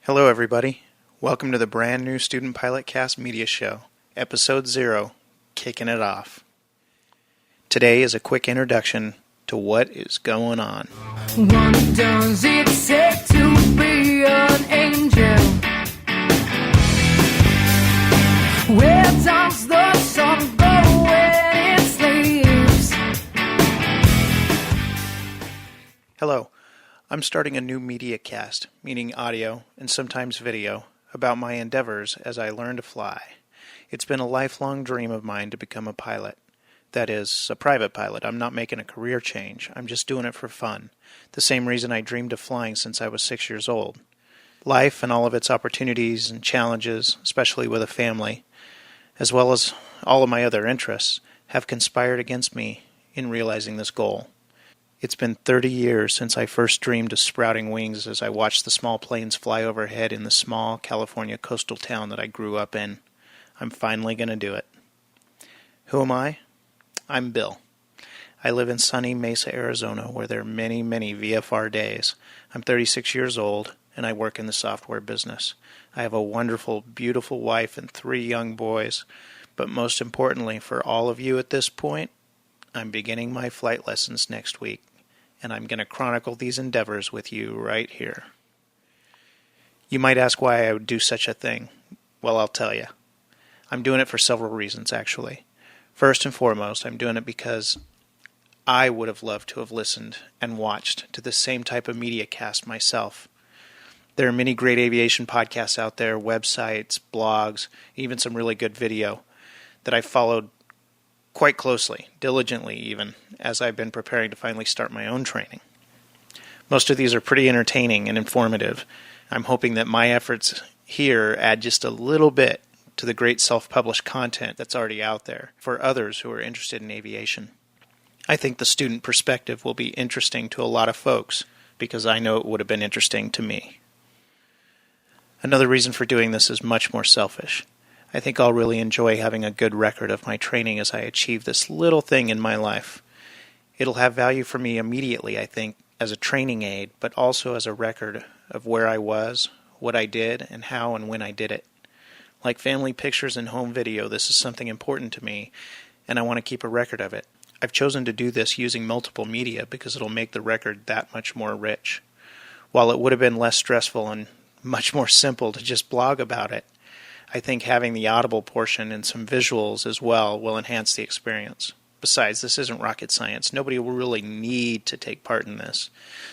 Hello everybody, welcome to the brand new Student Pilot Cast Media Show, Episode 0, Kicking It Off. Today is a quick introduction to what is going on. What does it take to be an angel? Where does the sun go when it sleeps? Hello, I'm starting a new media cast, meaning audio and sometimes video, about my endeavors as I learn to fly. It's been a lifelong dream of mine to become a pilot. That is, a private pilot. I'm not making a career change. I'm just doing it for fun. The same reason I dreamed of flying since I was 6 years old. Life and all of its opportunities and challenges, especially with a family, as well as all of my other interests, have conspired against me in realizing this goal. It's been 30 years since I first dreamed of sprouting wings as I watched the small planes fly overhead in the small California coastal town that I grew up in. I'm finally going to do it. Who am I? I'm Bill. I live in sunny Mesa, Arizona, where there are many, many VFR days. I'm 36 years old, and I work in the software business. I have a wonderful, beautiful wife and 3 young boys. But most importantly, for all of you at this point, I'm beginning my flight lessons next week, and I'm going to chronicle these endeavors with you right here. You might ask why I would do such a thing. Well, I'll tell you. I'm doing it for several reasons, actually. First and foremost, I'm doing it because I would have loved to have listened and watched to the same type of media cast myself. There are many great aviation podcasts out there, websites, blogs, even some really good video that I've followed quite closely, diligently even, as I've been preparing to finally start my own training. Most of these are pretty entertaining and informative. I'm hoping that my efforts here add just a little bit to the great self-published content that's already out there for others who are interested in aviation. I think the student perspective will be interesting to a lot of folks because I know it would have been interesting to me. Another reason for doing this is much more selfish. I think I'll really enjoy having a good record of my training as I achieve this little thing in my life. It'll have value for me immediately, I think, as a training aid, but also as a record of where I was, what I did, and how and when I did it. Like family pictures and home video, this is something important to me, and I want to keep a record of it. I've chosen to do this using multiple media because it'll make the record that much more rich. While it would have been less stressful and much more simple to just blog about it, I think having the audible portion and some visuals as well will enhance the experience. Besides, this isn't rocket science. Nobody will really need to take part in this.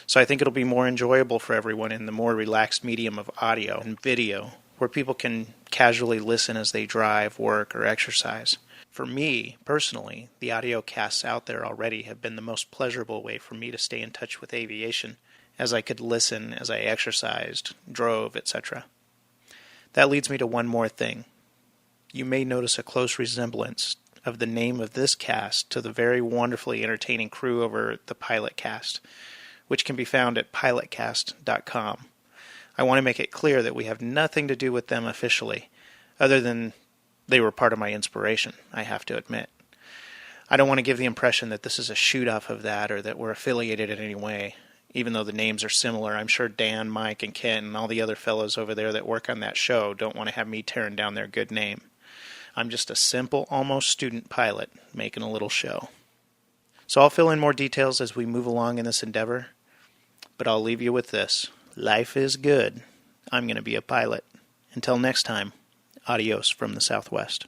So I think it'll be more enjoyable for everyone in the more relaxed medium of audio and video, where people can casually listen as they drive, work, or exercise. For me, personally, the audio casts out there already have been the most pleasurable way for me to stay in touch with aviation, as I could listen as I exercised, drove, etc. That leads me to one more thing. You may notice a close resemblance of the name of this cast to the very wonderfully entertaining crew over the Pilot Cast, which can be found at pilotcast.com. I want to make it clear that we have nothing to do with them officially, other than they were part of my inspiration, I have to admit. I don't want to give the impression that this is a shoot-off of that or that we're affiliated in any way. Even though the names are similar, I'm sure Dan, Mike, and Ken and all the other fellows over there that work on that show don't want to have me tearing down their good name. I'm just a simple, almost student pilot making a little show. So I'll fill in more details as we move along in this endeavor, but I'll leave you with this. Life is good. I'm going to be a pilot. Until next time, adios from the Southwest.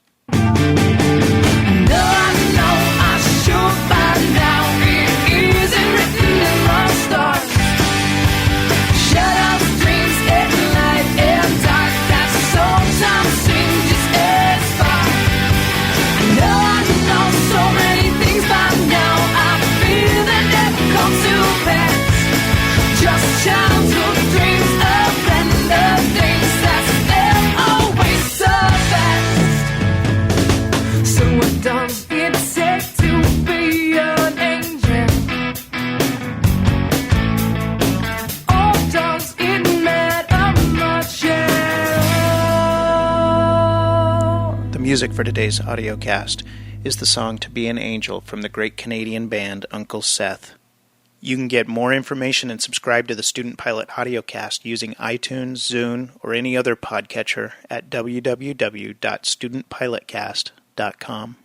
Music for today's audio cast is the song To Be an Angel from the great Canadian band Uncle Seth. You can get more information and subscribe to the Student Pilot Audiocast using iTunes, Zune, or any other podcatcher at www.studentpilotcast.com.